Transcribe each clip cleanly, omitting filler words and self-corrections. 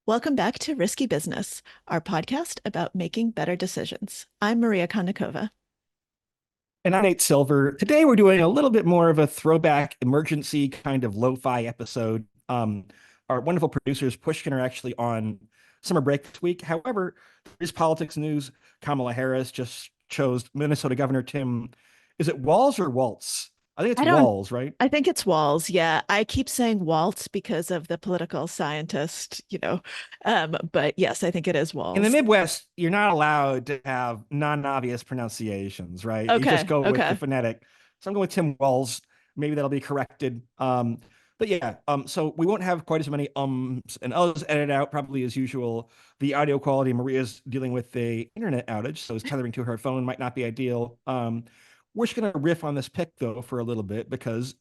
Welcome back to Risky Business, our podcast about making better decisions. I'm Maria Konnikova. And I'm Nate Silver. Today we're doing a little bit more of a throwback emergency kind of lo-fi episode. Our wonderful producers Pushkin are actually on summer break this week. However, there's politics news. Kamala Harris just chose Minnesota Governor Tim. Is it Walz or Waltz? I think it's I don't, Walz, right? I think it's Walz. Yeah, I keep saying Waltz because of the political scientist, but yes, I think it is In the Walz. Midwest, you're not allowed to have non-obvious pronunciations, right? You just Okay, go with the okay. phonetic. So I'm going with Tim Walz. Maybe that'll be corrected. But yeah, so we won't have quite as many ums and uhs edited out, probably as usual. The audio quality, Maria's dealing with the internet outage, so it's tethering to her phone, might not be ideal. We're just gonna riff on this pick though for a little bit because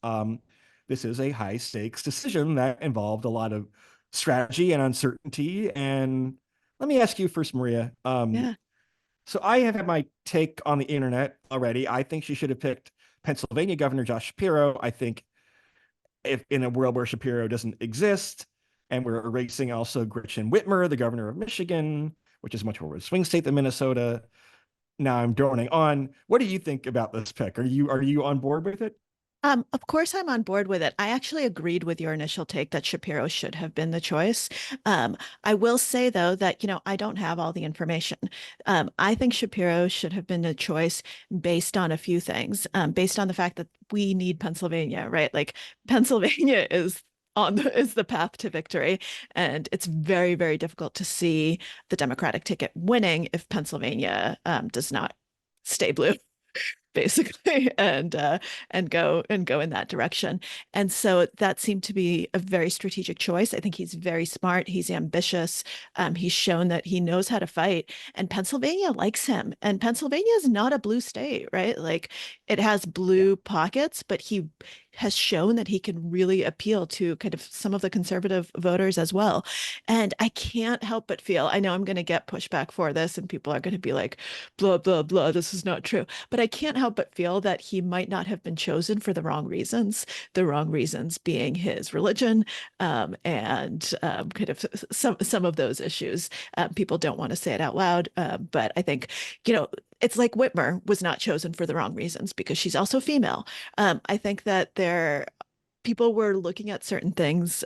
this is a high stakes decision that involved a lot of strategy and uncertainty. And let me ask you first, Maria. Yeah. So I have had my take on the internet already. I think she should have picked Pennsylvania Governor Josh Shapiro. I think if in a world where Shapiro doesn't exist, and we're erasing also Gretchen Whitmer, the governor of Michigan, which is much more of a swing state than Minnesota. Now I'm droning on. What do you think about this pick? Are you on board with it? Of course, I'm on board with it. I actually agreed with your initial take that Shapiro should have been the choice. I will say, though, that, I don't have all the information. I think Shapiro should have been a choice based on a few things, based on the fact that we need Pennsylvania, right? Like Pennsylvania is the path to victory, and it's very, very difficult to see the Democratic ticket winning if Pennsylvania does not stay blue basically and go in that direction. And so that seemed to be a very strategic choice. I think he's very smart, he's ambitious, he's shown that he knows how to fight, and Pennsylvania likes him. And Pennsylvania is not a blue state, right? Like, it has Yeah. blue pockets, but he has shown that he can really appeal to kind of some of the conservative voters as well. And I can't help but feel, I know I'm going to get pushback for this and people are going to be like, blah blah blah, this is not true, but I can't help but feel that he might not have been chosen for the wrong reasons. The wrong reasons being his religion, and kind of some of those issues. People don't want to say it out loud, but I think, it's like Whitmer was not chosen for the wrong reasons because she's also female. I think that people were looking at certain things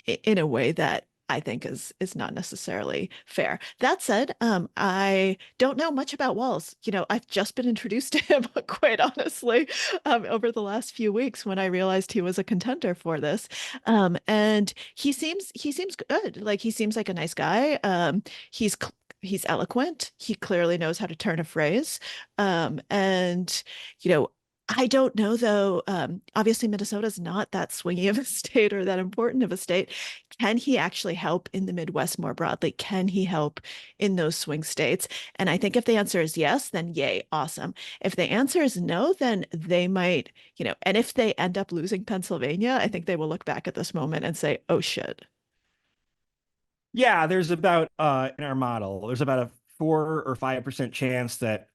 in a way that I think is not necessarily fair. That said, I don't know much about Walz. I've just been introduced to him, quite honestly, over the last few weeks when I realized he was a contender for this. And he seems good. Like, he seems like a nice guy. He's eloquent. He clearly knows how to turn a phrase. And you know, I don't know though. Obviously, Minnesota's not that swingy of a state or that important of a state. Can he actually help in the Midwest more broadly? Can he help in those swing states? And I think if the answer is yes, then yay, awesome. If the answer is no, then they might, and if they end up losing Pennsylvania, I think they will look back at this moment and say, oh shit. Yeah, there's about in our model, there's about a 4 or 5% chance that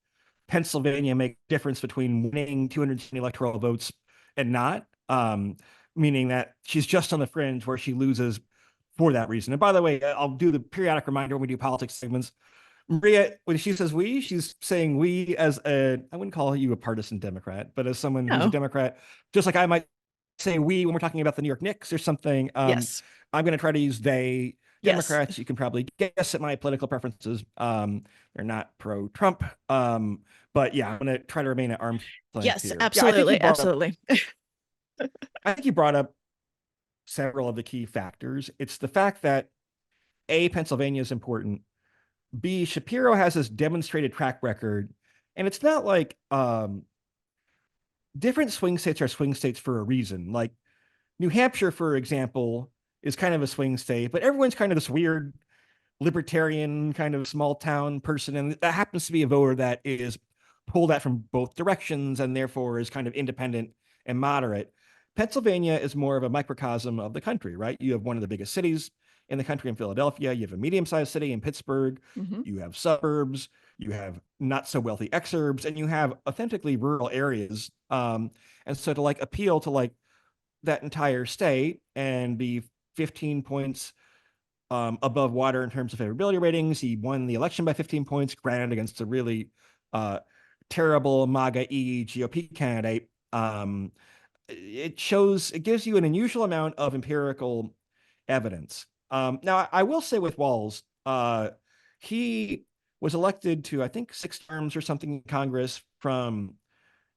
Pennsylvania make a difference between winning 270 electoral votes and not. Meaning that she's just on the fringe where she loses for that reason. And by the way, I'll do the periodic reminder when we do politics segments. Maria, when she says we, she's saying we as I wouldn't call you a partisan Democrat, but as someone who's a No. Democrat, just like I might say we when we're talking about the New York Knicks or something. Yes. I'm going to try to use they. Yes. Democrats, you can probably guess at my political preferences. They're not pro-Trump. But yeah, I'm going to try to remain at arm's length Yes, here. Yeah, absolutely. Absolutely. I think you brought up several of the key factors. It's the fact that A, Pennsylvania is important. B, Shapiro has this demonstrated track record, and it's not like different swing states are swing states for a reason. Like New Hampshire, for example, is kind of a swing state, but everyone's kind of this weird libertarian kind of small town person, and that happens to be a voter that is pulled at from both directions and therefore is kind of independent and moderate. Pennsylvania is more of a microcosm of the country, right? You have one of the biggest cities in the country in Philadelphia. You have a medium-sized city in Pittsburgh. Mhm. You have suburbs. You have not so wealthy exurbs, and you have authentically rural areas. And so to like appeal to like that entire state and be 15 points above water in terms of favorability ratings. He won the election by 15 points, granted against a really terrible MAGA-E GOP candidate. It gives you an unusual amount of empirical evidence. Now, I will say with Walz, he was elected to, I think, 6 terms or something in Congress from,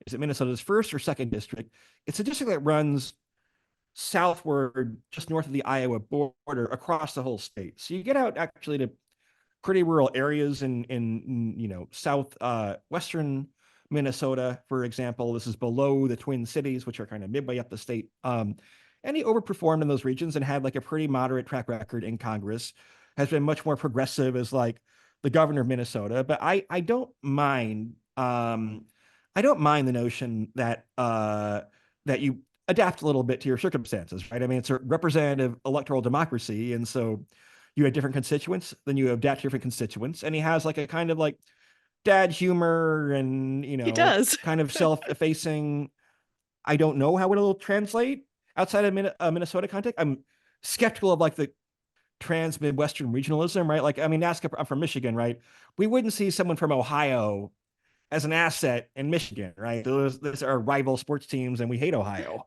is it Minnesota's first or second district? It's a district that runs southward, just north of the Iowa border, across the whole state. So you get out actually to pretty rural areas in south western Minnesota, for example. This is below the Twin Cities, which are kind of midway up the state. And he overperformed in those regions and had like a pretty moderate track record in Congress. Has been much more progressive as like the governor of Minnesota. But I don't mind the notion that that you adapt a little bit to your circumstances, right? I mean, it's a representative electoral democracy, and so you had different constituents, then you adapt to different constituents, and he has like a kind of like dad humor and He does. kind of self-effacing. I don't know how it'll translate outside of Minnesota context. I'm skeptical of like the trans Midwestern regionalism, right? Like, I mean, I'm from Michigan, right? We wouldn't see someone from Ohio as an asset in Michigan, right? Those are rival sports teams, and we hate Ohio.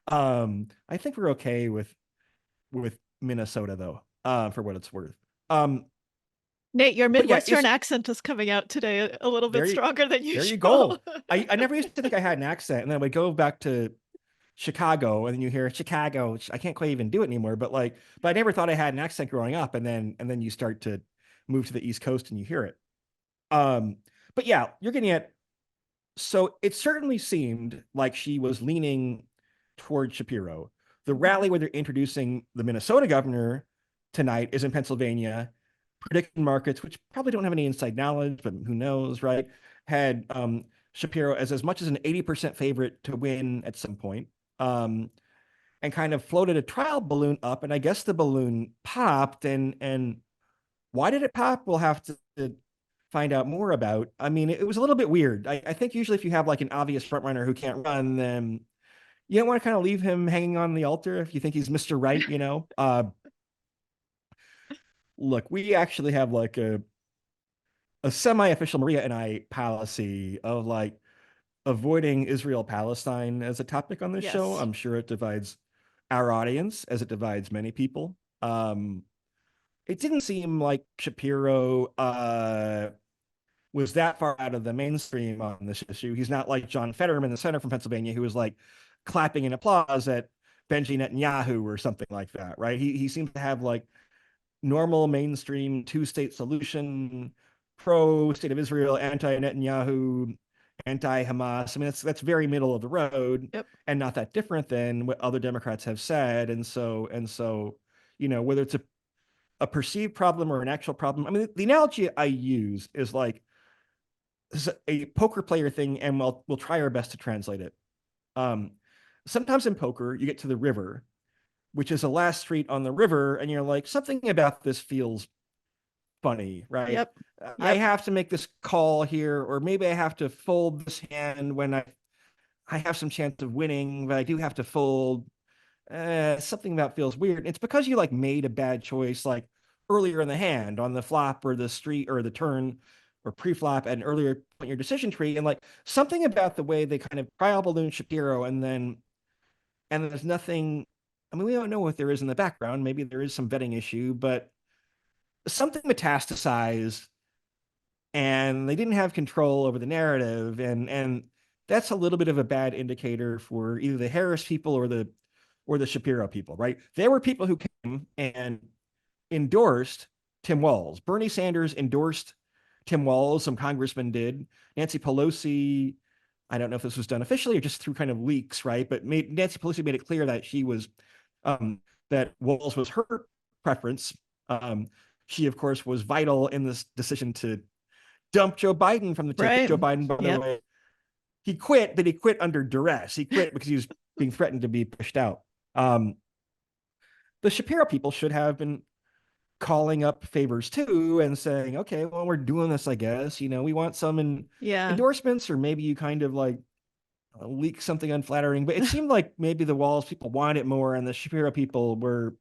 I think we're okay with Minnesota though, for what it's worth. Nate, your But yeah, Midwestern accent is coming out today a little bit stronger than usual. There you go. I never used to think I had an accent, and then I would go back to Chicago, and then you hear Chicago, which I can't quite even do it anymore. But I never thought I had an accent growing up, and then you start to move to the East Coast and you hear it. But yeah, you're getting at. So it certainly seemed like she was leaning toward Shapiro. The rally where they're introducing the Minnesota governor tonight is in Pennsylvania. Prediction markets, which probably don't have any inside knowledge, but who knows, right? Had Shapiro as much as an 80% favorite to win at some point, and kind of floated a trial balloon up, and I guess the balloon popped. And why did it pop? We'll have to find out more about. I mean, it was a little bit weird. I think usually if you have like an obvious front runner who can't run, then you don't want to kind of leave him hanging on the altar if you think he's Mr. Right, Look, we actually have like a semi-official Maria and I policy of like avoiding Israel-Palestine as a topic on this show. I'm sure it divides our audience as it divides many people. It didn't seem like Shapiro was that far out of the mainstream on this issue. He's not like John Fetterman, the senator from Pennsylvania, who was like clapping in applause at Benji Netanyahu or something like that, right? He seems to have like normal mainstream two-state solution, pro-state of Israel, anti-Netanyahu, anti-Hamas. I mean, that's very middle of the road. Yep. And not that different than what other Democrats have said. And so, whether it's a perceived problem or an actual problem. I mean, the analogy I use is like this is a poker player thing, and we'll try our best to translate it. Sometimes in poker, you get to the river, which is the last street on the river, and you're like, something about this feels funny, right? Yep. I have to make this call here, or maybe I have to fold this hand when I have some chance of winning, but I do have to fold. Something about feels weird. It's because you like made a bad choice like earlier in the hand on the flop or the street or the turn or pre-flop at an earlier point in your decision tree, and like something about the way they kind of trial balloon Shapiro, and then there's nothing. I mean, we don't know what there is in the background. Maybe there is some vetting issue, but something metastasized, and they didn't have control over the narrative, and that's a little bit of a bad indicator for either the Harris people or the Shapiro people, right? There were people who came and endorsed Tim Walz. Bernie Sanders endorsed Tim Walz. Some congressmen did. Nancy Pelosi, I don't know if this was done officially or just through kind of leaks, right? But Nancy Pelosi made it clear that she was, that Walz was her preference. She, of course, was vital in this decision to dump Joe Biden from the ticket. Right. Joe Biden, by the way, he quit, but he quit under duress. He quit because he was being threatened to be pushed out. The Shapiro people should have been calling up favors too and saying, okay, well, we're doing this, I guess. We want some endorsements, or maybe you kind of like leak something unflattering. But it seemed like maybe the Walz people wanted it more, and the Shapiro people were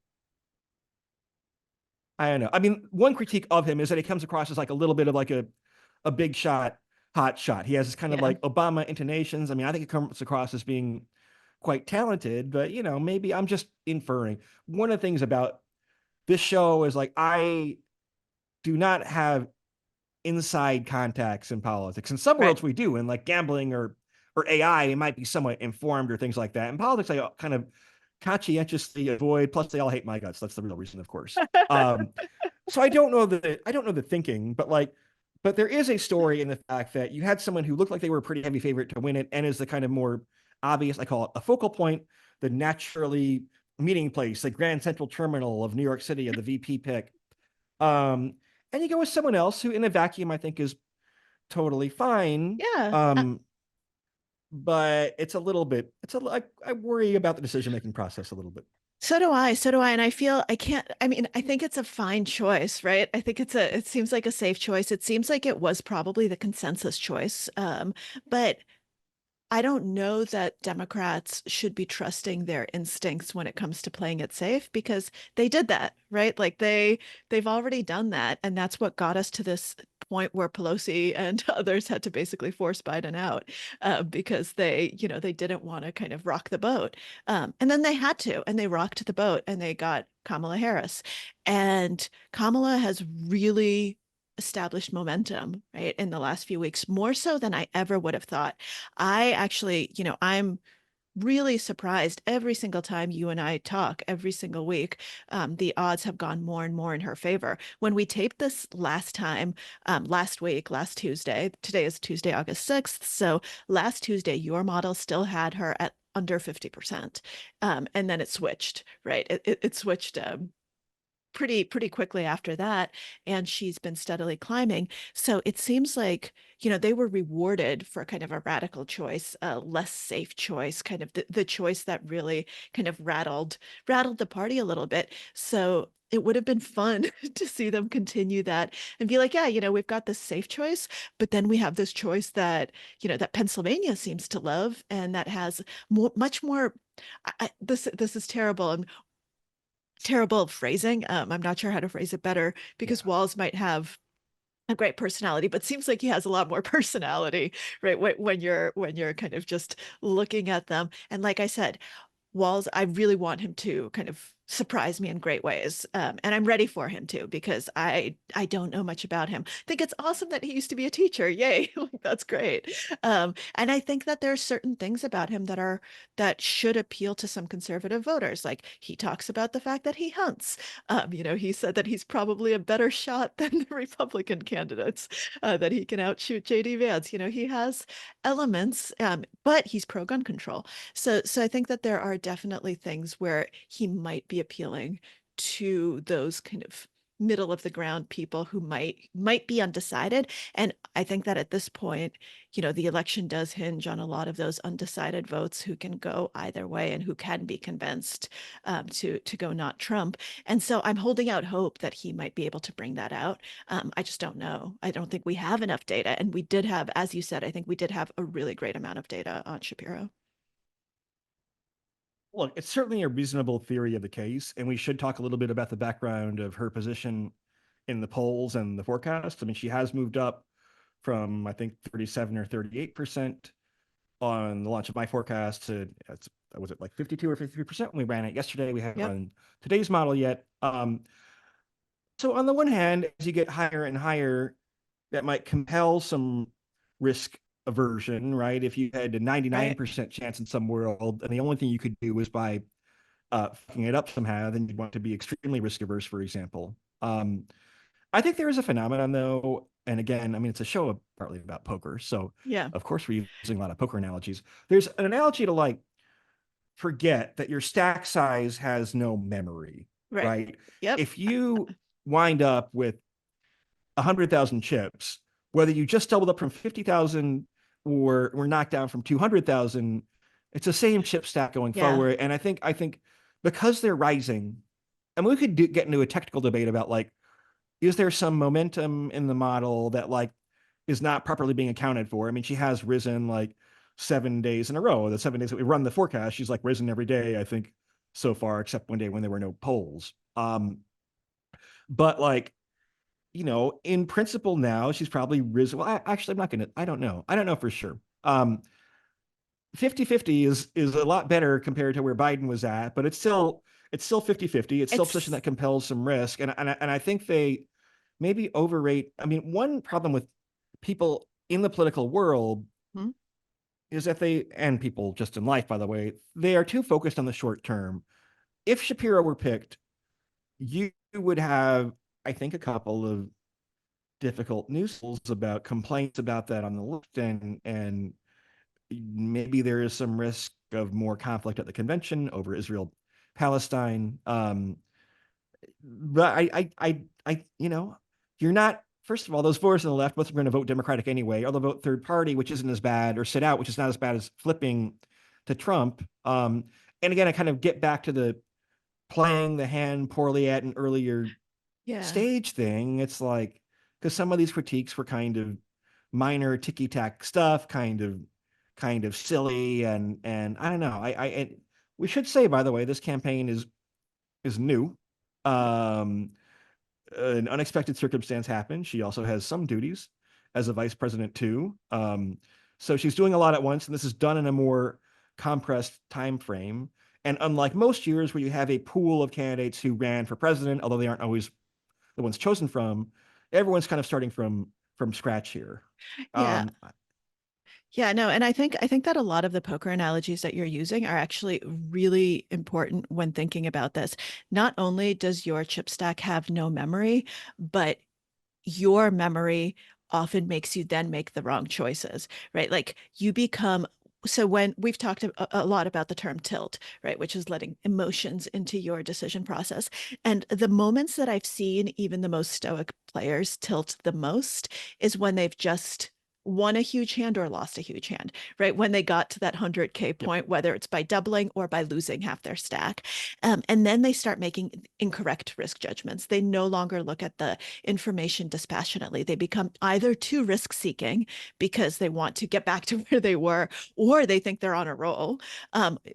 I don't know. I mean, one critique of him is that he comes across as like a little bit of like a big shot, hot shot. He has this kind of Yeah. like Obama intonations. I mean, I think it comes across as being quite talented, but you know, maybe I'm just inferring. One of the things about this show is like I do not have inside contacts in politics. In some Right. worlds we do, in like gambling or AI, it might be somewhat informed or things like that. In politics, I kind of conscientiously avoid. Plus, they all hate my guts. That's the real reason, of course. Um, so I don't know the thinking, but like, but there is a story in the fact that you had someone who looked like they were a pretty heavy favorite to win it, and is the kind of more obvious, I call it a focal point, the naturally meeting place, the Grand Central Terminal of New York City, of the VP pick. Um, and you go with someone else who, in a vacuum, I think is totally fine. Yeah. But it's a little bit, I worry about the decision making process a little bit. So do I. So do I. And I feel I can't, I mean, I think it's a fine choice, right? I think it seems like a safe choice. It seems like it was probably the consensus choice. But I don't know that Democrats should be trusting their instincts when it comes to playing it safe because they did that, right? Like they've already done that, and that's what got us to this point where Pelosi and others had to basically force Biden out because they didn't want to kind of rock the boat, and then they had to, and they rocked the boat, and they got Kamala Harris, and Kamala has really established momentum, right, in the last few weeks, more so than I ever would have thought. I actually, I'm really surprised every single time you and I talk every single week. The odds have gone more and more in her favor. When we taped this last time, last week, last Tuesday, today is Tuesday, August 6th. So last Tuesday, your model still had her at under 50%. And then it switched, right? It switched pretty quickly after that, and she's been steadily climbing. So it seems like they were rewarded for kind of a radical choice, a less safe choice, kind of the choice that really kind of rattled the party a little bit. So it would have been fun to see them continue that and be like, yeah, we've got this safe choice, but then we have this choice that that Pennsylvania seems to love, and that has much more. This is terrible, and terrible phrasing. I'm not sure how to phrase it better because Yeah. Walz might have a great personality, but seems like he has a lot more personality, right? When you're kind of just looking at them. And like I said, Walz, I really want him to kind of surprise me in great ways. And I'm ready for him to because I don't know much about him. I think it's awesome that he used to be a teacher. Yay. That's great. And I think that there are certain things about him that should appeal to some conservative voters. Like he talks about the fact that he hunts. He said that he's probably a better shot than the Republican candidates, that he can outshoot JD Vance. He has elements, but he's pro gun control. So I think that there are definitely things where he might be appealing to those kind of middle of the ground people who might be undecided. And I think that at this point, the election does hinge on a lot of those undecided votes who can go either way and who can be convinced to go not Trump. And so I'm holding out hope that he might be able to bring that out. I just don't know. I don't think we have enough data. And we did have, as you said, I think we did have a really great amount of data on Shapiro. Look, it's certainly a reasonable theory of the case, and we should talk a little bit about the background of her position in the polls and the forecast. I mean, she has moved up from I think 37 or 38% on the launch of my forecast to was it like 52 or 53% when we ran it yesterday. We haven't Yep. run today's model yet. So on the one hand, as you get higher and higher, that might compel some risk aversion, right? If you had a Right. 99% chance in some world, and the only thing you could do was by fucking it up somehow, then you'd want to be extremely risk averse, for example. I think there is a phenomenon, though, and again, I mean, it's a show partly about poker, so Yeah. of course we're using a lot of poker analogies. There's an analogy to like forget that your stack size has no memory, Right. right? Yep. If you wind up with 100,000 chips, whether you just doubled up from 50,000 or were knocked down from 200,000, it's the same chip stack going Yeah. forward. And I think because they're rising, and we could get into a technical debate about like, is there some momentum in the model that like is not properly being accounted for? I mean, she has risen like 7 days in a row. The 7 days that we run the forecast, she's like risen every day, I think, so far, except one day when there were no polls. But like, in principle now, she's probably risen. Well, actually, I'm not gonna. I don't know. I don't know for sure. 50-50 is a lot better compared to where Biden was at, but it's still 50-50. It's still a position It's that compels some risk. And I think they maybe overrate. I mean, one problem with people in the political world hmm, is that they, and people just in life, by the way, they are too focused on the short term. If Shapiro were picked, you would have, I think, a couple of difficult news about complaints about that on the list, and maybe there is some risk of more conflict at the convention over Israel Palestine. But you're not. First of all, those voters on the left, most of them are going to vote Democratic anyway, or they'll vote third party, which isn't as bad, or sit out, which is not as bad as flipping to Trump. And again, I kind of get back to the playing the hand poorly at an earlier yeah. stage thing. It's like, because some of these critiques were kind of minor ticky tack stuff, kind of silly, and I don't know. And we should say, by the way, this campaign is new. Um, an unexpected circumstance happened. She also has some duties as a vice president too. So she's doing a lot at once, and this is done in a more compressed time frame. And unlike most years where you have a pool of candidates who ran for president, although they aren't always the ones chosen from, everyone's kind of starting from scratch here. Yeah. Um, Yeah, no, and I think that a lot of the poker analogies that you're using are actually really important when thinking about this. Not only does your chip stack have no memory, but your memory often makes you then make the wrong choices, right? Like you become so when we've talked a lot about the term tilt, right, which is letting emotions into your decision process. And the moments that I've seen even the most stoic players tilt the most is when they've just won a huge hand or lost a huge hand, right? When they got to that 100K yep. point, whether it's by doubling or by losing half their stack. And then they start making incorrect risk judgments. They no longer look at the information dispassionately. They become either too risk seeking because they want to get back to where they were, or they think they're on a roll.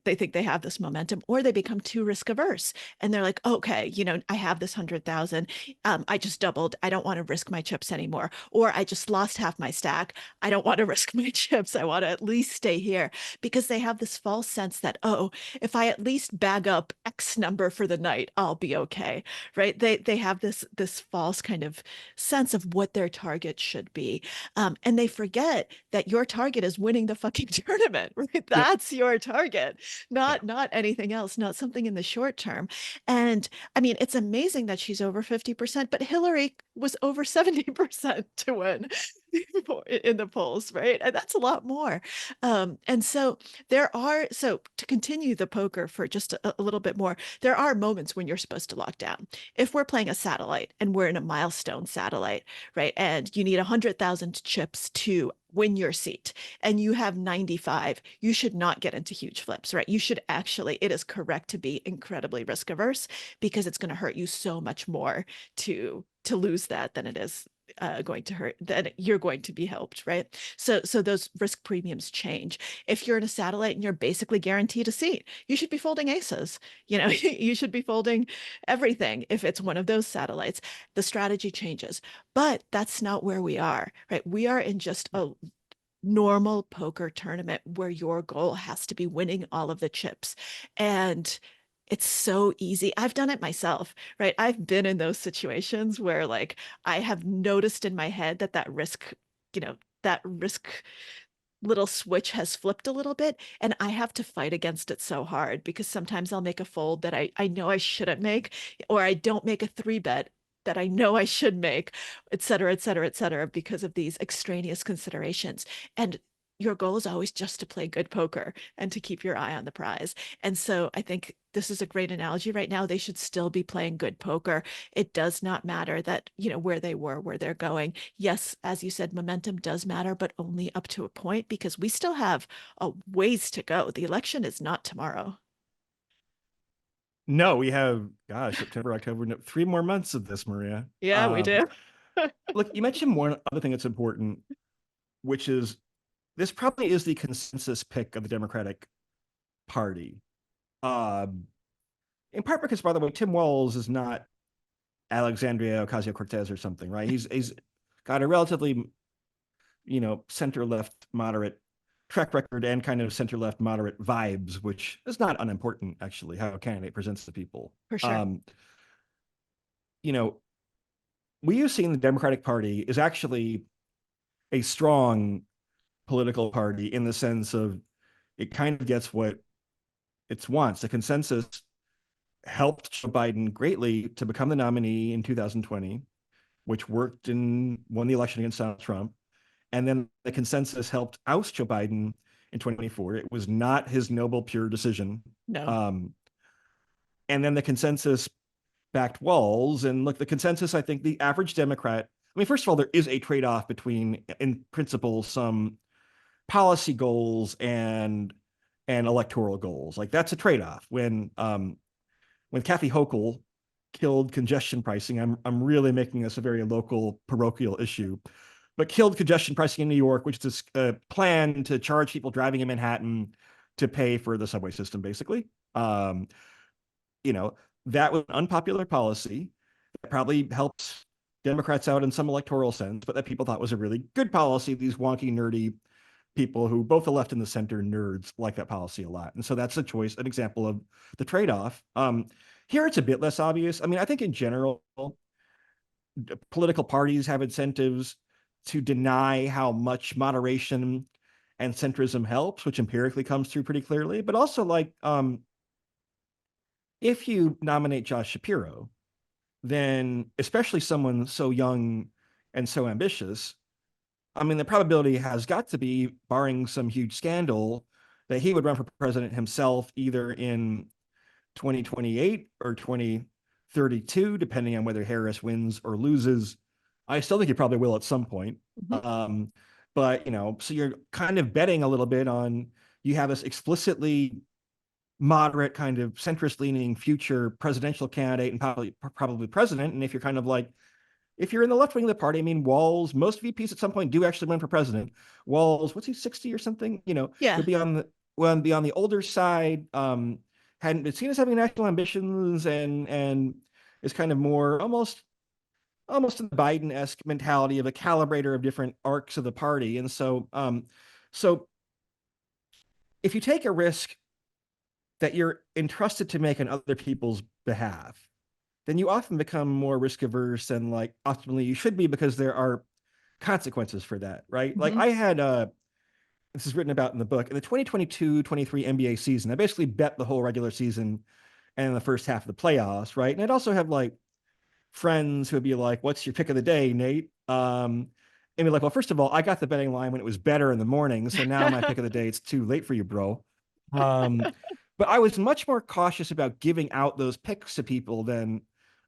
They think they have this momentum, or they become too risk averse. And they're like, okay, I have this 100,000. I just doubled. I don't want to risk my chips anymore. Or I just lost half my stack. I don't want to risk my chips. I want to at least stay here because they have this false sense that, oh, if I at least bag up X number for the night, I'll be okay. Right. They have this false kind of sense of what their target should be. And they forget that your target is winning the fucking tournament, right? Yep. That's your target, Yeah. not anything else, not something in the short term. And I mean, it's amazing that she's over 50%, but Hillary was over 70% to win in the polls, right? And that's a lot more. And so so to continue the poker for just a little bit more, there are moments when you're supposed to lock down. If we're playing a satellite and we're in a milestone satellite, right? And you need 100,000 chips to win your seat and you have 95, you should not get into huge flips, right? You should actually, it is correct to be incredibly risk averse because it's going to hurt you so much more to lose that than it is going to hurt, then you're going to be helped, right? So those risk premiums change. If you're in a satellite and you're basically guaranteed a seat, you should be folding aces. You should be folding everything if it's one of those satellites. The strategy changes, but that's not where we are, right? We are in just a normal poker tournament where your goal has to be winning all of the chips. And it's so easy. I've done it myself, right? I've been in those situations where like I have noticed in my head that risk little switch has flipped a little bit and I have to fight against it so hard because sometimes I'll make a fold that I know I shouldn't make, or I don't make a three bet that I know I should make, et cetera, et cetera, et cetera, because of these extraneous considerations. And your goal is always just to play good poker and to keep your eye on the prize. And so I think this is a great analogy right now. They should still be playing good poker. It does not matter that, where they were, where they're going. Yes, as you said, momentum does matter, but only up to a point because we still have a ways to go. The election is not tomorrow. No, we have, gosh, September, October, no, 3 more months of this, Maria. Yeah, we do. Look, you mentioned one other thing that's important, which is this probably is the consensus pick of the Democratic Party. Um, in part because, by the way, Tim Walz is not Alexandria Ocasio-Cortez or something, right? He's got a relatively, center-left moderate track record and kind of center-left moderate vibes, which is not unimportant, actually, how a candidate presents to people. For sure. You know, we have seen the Democratic Party is actually a strong political party in the sense of it kind of gets what it wants. The consensus helped Joe Biden greatly to become the nominee in 2020, which worked and won the election against Donald Trump. And then the consensus helped oust Joe Biden in 2024. It was not his noble, pure decision. No. And then the consensus backed Walz. And look, the consensus, I think the average Democrat, I mean, first of all, there is a trade-off between, in principle, some policy goals and electoral goals. Like that's a trade-off. When Kathy Hochul killed congestion pricing, I'm really making this a very local parochial issue, but killed congestion pricing in New York, which is a plan to charge people driving in Manhattan to pay for the subway system, basically. That was an unpopular policy that probably helped Democrats out in some electoral sense, but that people thought was a really good policy. These wonky, nerdy people who both the left and the center nerds like that policy a lot. And so that's a choice, an example of the trade-off. Here it's a bit less obvious. I mean, I think in general, political parties have incentives to deny how much moderation and centrism helps, which empirically comes through pretty clearly. But also, like, if you nominate Josh Shapiro, then especially someone so young and so ambitious, I mean, the probability has got to be, barring some huge scandal, that he would run for president himself either in 2028 or 2032, depending on whether Harris wins or loses. I still think he probably will at some point. Mm-hmm. But, so you're kind of betting a little bit on, you have this explicitly moderate kind of centrist leaning future presidential candidate and probably president. And if you're kind of like, if you're in the left wing of the party, I mean, Walz, most VPs at some point do actually run for president. Walz, what's he, 60 or something? Yeah. He'll be on the older side, hadn't been seen as having national ambitions and is kind of more almost in the Biden-esque mentality of a calibrator of different arcs of the party. And so if you take a risk that you're entrusted to make on other people's behalf, then you often become more risk averse than like ultimately you should be, because there are consequences for that, right? Mm-hmm. Like I had this is written about in the book, in the 2022-23 NBA season, I basically bet the whole regular season and the first half of the playoffs, right? And I'd also have like friends who would be like, "What's your pick of the day, Nate?" And be like, "Well, first of all, I got the betting line when it was better in the morning, so now my pick of the day, it's too late for you, bro." But I was much more cautious about giving out those picks to people than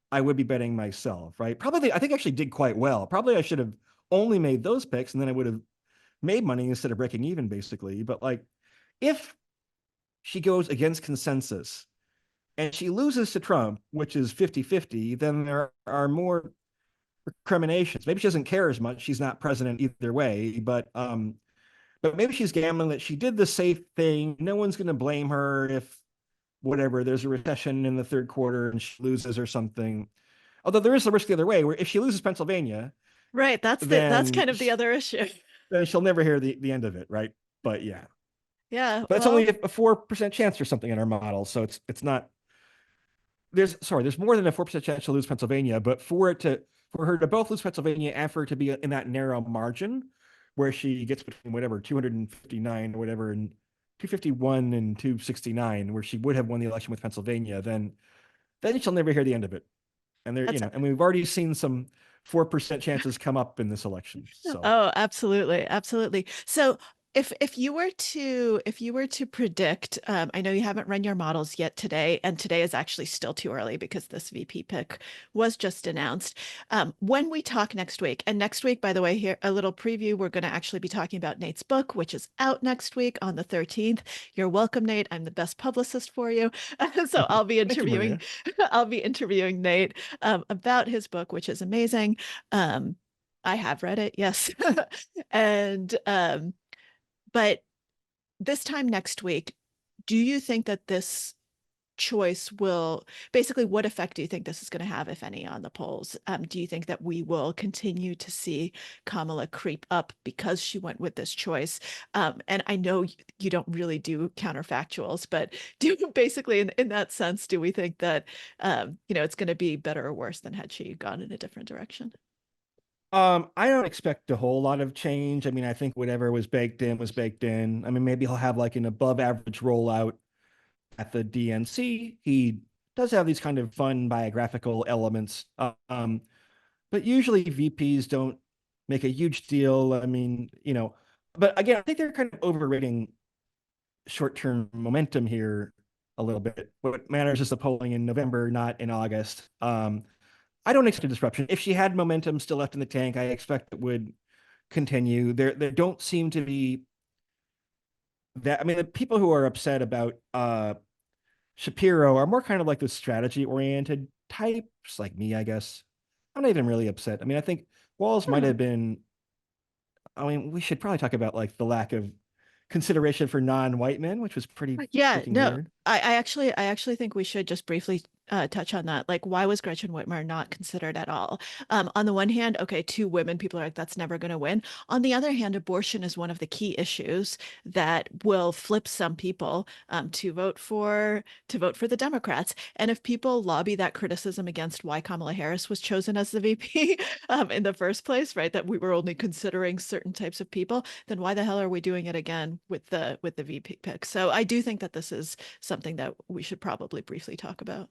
I would be betting myself, right? Probably, I think I actually did quite well. Probably I should have only made those picks and then I would have made money instead of breaking even, basically. But like, if she goes against consensus and she loses to Trump, which is 50-50, then there are more recriminations. Maybe she doesn't care as much. She's not president either way, but maybe she's gambling that she did the safe thing. No one's going to blame her if whatever, there's a recession in the third quarter and she loses or something. Although there is the risk the other way, where if she loses Pennsylvania, right, that's kind of the other issue. Then she'll never hear the end of it, right? But yeah. But it's only a 4% chance or something in our model, so it's not. There's more than a 4% chance she'll lose Pennsylvania, but for her to both lose Pennsylvania and for her to be in that narrow margin where she gets between whatever 259 or whatever and 251 and 269, where she would have won the election with Pennsylvania, then she'll never hear the end of it. And and we've already seen some 4% chances come up in this election. So. Oh, absolutely. Absolutely. So if you were to predict, I know you haven't run your models yet today, and today is actually still too early because this VP pick was just announced. When we talk next week, and next week, by the way, here a little preview, we're going to actually be talking about Nate's book, which is out next week on the 13th. You're welcome, Nate. I'm the best publicist for you, so I'll be interviewing. I'll be interviewing Nate about his book, which is amazing. I have read it, yes, and. But this time next week, do you think that this choice will basically, what effect do you think this is going to have, if any, on the polls? Do you think that we will continue to see Kamala creep up because she went with this choice? And I know you don't really do counterfactuals, but do basically in that sense, do we think that it's going to be better or worse than had she gone in a different direction? I don't expect a whole lot of change. I mean, I think whatever was baked in was baked in. I mean, maybe he'll have like an above average rollout at the DNC. He does have these kind of fun biographical elements. But usually VPs don't make a huge deal. I mean, but again, I think they're kind of overrating short-term momentum here a little bit. What matters is the polling in November, not in August. I don't expect a disruption. If she had momentum still left in the tank, I expect it would continue. There don't seem to be that. I mean, the people who are upset about Shapiro are more kind of like the strategy oriented types, like me, I guess. I'm not even really upset. I mean, I think Walz might have been. I mean, we should probably talk about like the lack of consideration for non-white men, which was pretty Yeah, freaking no, weird. I actually think we should just briefly touch on that. Like, why was Gretchen Whitmer not considered at all? On the one hand, okay, two women, people are like, that's never going to win. On the other hand, abortion is one of the key issues that will flip some people to vote for the Democrats. And if people lobby that criticism against why Kamala Harris was chosen as the VP in the first place, right, that we were only considering certain types of people, then why the hell are we doing it again with the VP pick? So I do think that this is something that we should probably briefly talk about.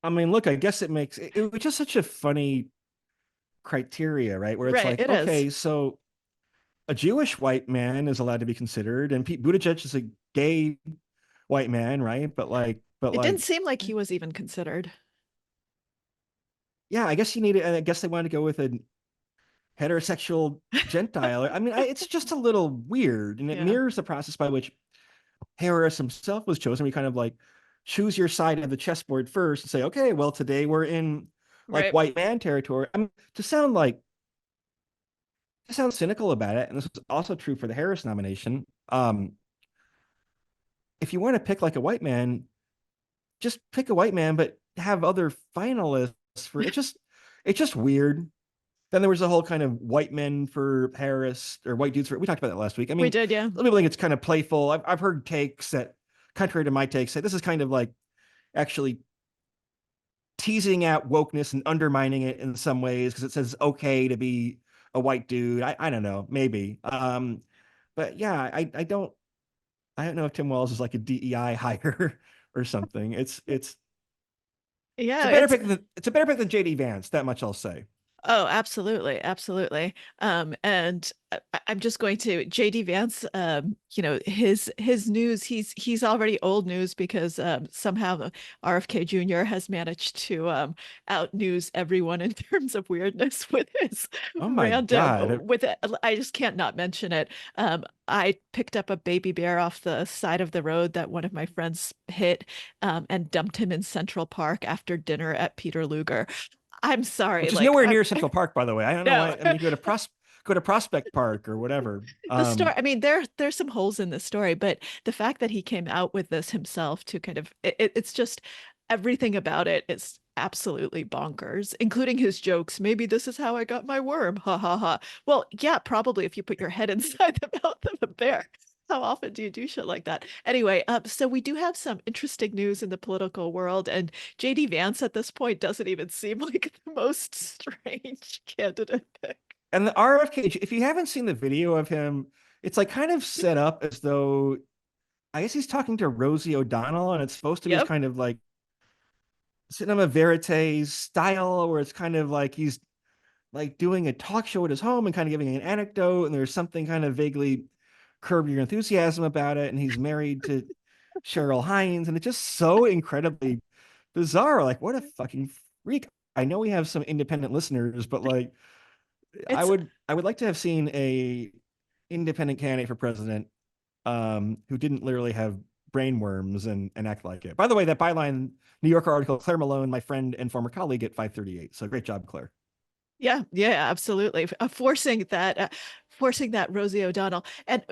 I mean, look, I guess it was just such a funny criteria, right? Where it's Right, like, it is. okay, so a Jewish white man is allowed to be considered, and Pete Buttigieg is a gay white man, right? But It didn't like, seem like he was even considered. yeah, I guess you needed, and I guess they wanted to go with a heterosexual Gentile. I mean, it's just a little weird, and it Yeah, mirrors the process by which Harris himself was chosen. We kind of like choose your side of the chessboard first and say, okay, well, today we're in like right. white man territory. I mean, to sound cynical about it, and this is also true for the Harris nomination. If you want to pick like a white man, just pick a white man, but have other finalists for it. It's just weird. Then there was the whole kind of white men for Harris or white dudes for. We talked about that last week. I We mean, did, yeah. some people think it's kind of playful. I've heard takes that, contrary to my takes, say this is kind of like actually teasing out wokeness and undermining it in some ways because it says it's okay to be a white dude. I don't know, maybe. But yeah, I don't know if Tim Walz is like a DEI hire or something. Yeah, it's It's a better pick than JD Vance. That much I'll say. Oh, absolutely, absolutely. And I'm just going to JD Vance. His news. He's already old news because somehow RFK Jr. has managed to out news everyone in terms of weirdness with his Oh my random. God. With it, I just can't not mention it. I picked up a baby bear off the side of the road that one of my friends hit, and dumped him in Central Park after dinner at Peter Luger. I'm sorry, Which is like nowhere I'm near Central Park, by the way. I don't know no. why. I mean, go to Prospect Park or whatever. The story, I mean, there's some holes in the story, but the fact that he came out with this himself to kind of it's just everything about it is absolutely bonkers, including his jokes. Maybe this is how I got my worm. Ha ha ha. Well, yeah, probably if you put your head inside the mouth of a bear. How often do you do shit like that? Anyway, so we do have some interesting news in the political world, and JD Vance at this point doesn't even seem like the most strange candidate pick. And the RFK, if you haven't seen the video of him, it's like kind of set up as though I guess he's talking to Rosie O'Donnell, and it's supposed to be Yep. kind of like cinema verite style, where it's kind of like he's like doing a talk show at his home and kind of giving an anecdote, and there's something kind of vaguely curb your enthusiasm about it. And he's married to Cheryl Hines, and it's just so incredibly bizarre. Like, what a fucking freak. I know we have some independent listeners, but like It's I would like to have seen a independent candidate for president who didn't literally have brain worms and act like it. By the way, that byline New Yorker article, Claire Malone, my friend and former colleague at 538. So great job, Claire. Yeah, yeah, absolutely. Forcing that Rosie O'Donnell. And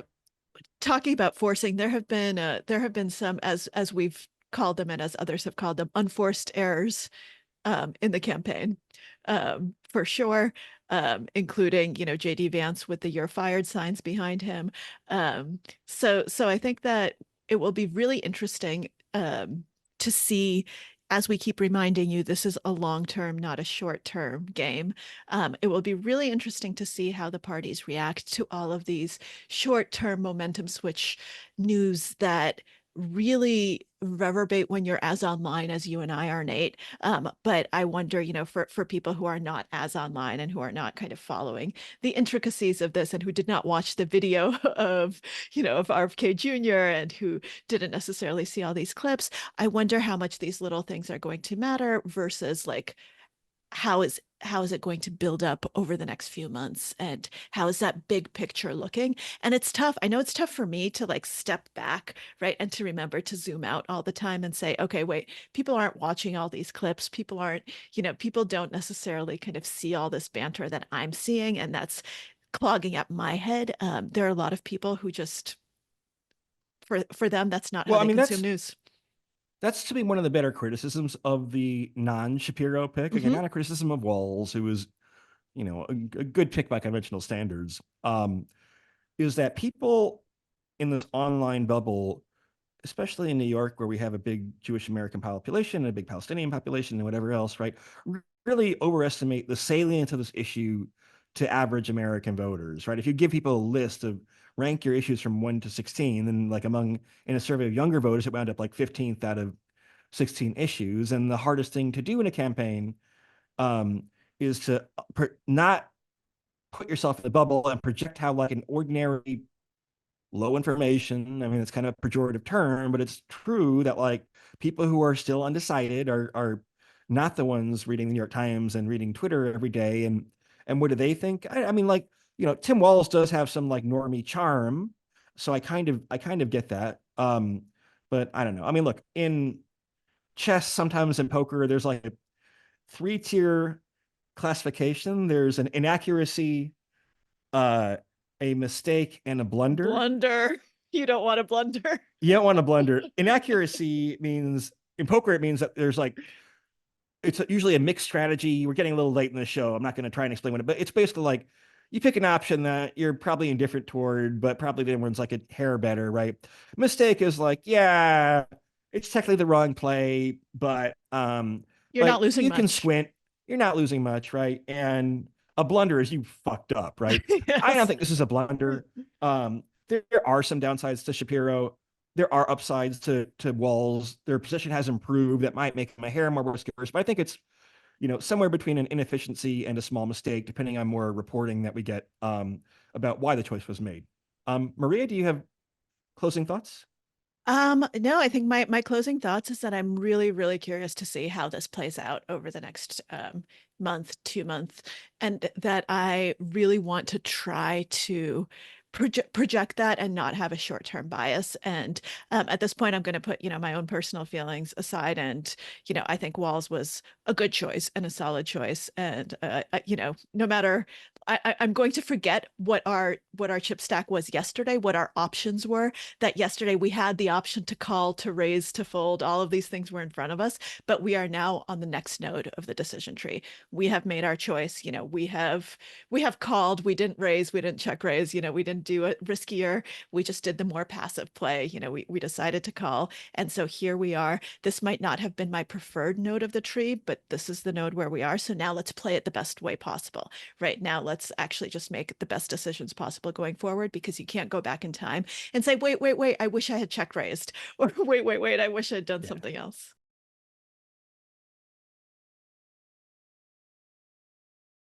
talking about forcing, there have been some, as we've called them, and as others have called them, unforced errors in the campaign, for sure, including, JD Vance with the "you're fired" signs behind him. So I think that it will be really interesting to see, as we keep reminding you, this is a long-term, not a short-term game. It will be really interesting to see how the parties react to all of these short-term momentum switch news that really reverberate when you're as online as you and I are, Nate. But I wonder, for people who are not as online and who are not kind of following the intricacies of this, and who did not watch the video of RFK Jr. and who didn't necessarily see all these clips, I wonder how much these little things are going to matter versus like how is it going to build up over the next few months, and how is that big picture looking? And it's tough. I know it's tough for me to like step back, right, and to remember to zoom out all the time and say, okay, wait, people aren't watching all these clips. People don't necessarily kind of see all this banter that I'm seeing, and that's clogging up my head. There are a lot of people who just, for them, that's not how Well, I they mean, consume news. that's to be one of the better criticisms of the non-Shapiro pick. Again, Mm-hmm. not a criticism of Walz, who was, a good pick by conventional standards. Is that people in this online bubble, especially in New York, where we have a big Jewish American population and a big Palestinian population and whatever else, right? Really overestimate the salience of this issue to average American voters, right? If you give people a list of rank your issues from 1 to 16, then like in a survey of younger voters, it wound up like 15th out of 16 issues. And the hardest thing to do in a campaign um, is to not put yourself in the bubble and project how like an ordinary low information. I mean, it's kind of a pejorative term, but it's true that like people who are still undecided are not the ones reading the New York Times and reading Twitter every day. And what do they think? I mean, like, Tim Walz does have some like normie charm. So I kind of get that. But I don't know. I mean, look, in chess, sometimes in poker, there's like a 3-tier classification. There's an inaccuracy, uh, a mistake, and a blunder. Blunder. You don't want to blunder. You don't want to blunder. Inaccuracy means in poker, it means that there's like it's usually a mixed strategy. We're getting a little late in the show. I'm not going to try and explain what it, but it's basically like you pick an option that you're probably indifferent toward, but probably the other one's like a hair better, right? Mistake is like, yeah, it's technically the wrong play, but You're not losing you can much. squint. You're not losing much, right? And a blunder is you fucked up, right? I don't Yes. think this is a blunder. There are some downsides to Shapiro. There are upsides to Walz. Their position has improved. That might make them a hair more risk averse, but I think it's somewhere between an inefficiency and a small mistake, depending on more reporting that we get about why the choice was made. Maria, do you have closing thoughts? No, I think my closing thoughts is that I'm really, really curious to see how this plays out over the next month, 2 months, and that I really want to try to project that and not have a short-term bias. And at this point, I'm going to put, my own personal feelings aside. And, I think Walz was a good choice and a solid choice. And, no matter, I'm going to forget what our chip stack was yesterday, what our options were. That yesterday we had the option to call, to raise, to fold. All of these things were in front of us, but we are now on the next node of the decision tree. We have made our choice. We have called. We didn't raise. We didn't check raise. We didn't do it riskier. We just did the more passive play. We decided to call, and so here we are. This might not have been my preferred node of the tree, but this is the node where we are. So now let's play it the best way possible. Right now, let's actually just make the best decisions possible going forward, because you can't go back in time and say, wait, I wish I had check raised, or wait, I wish I had done Yeah. something else.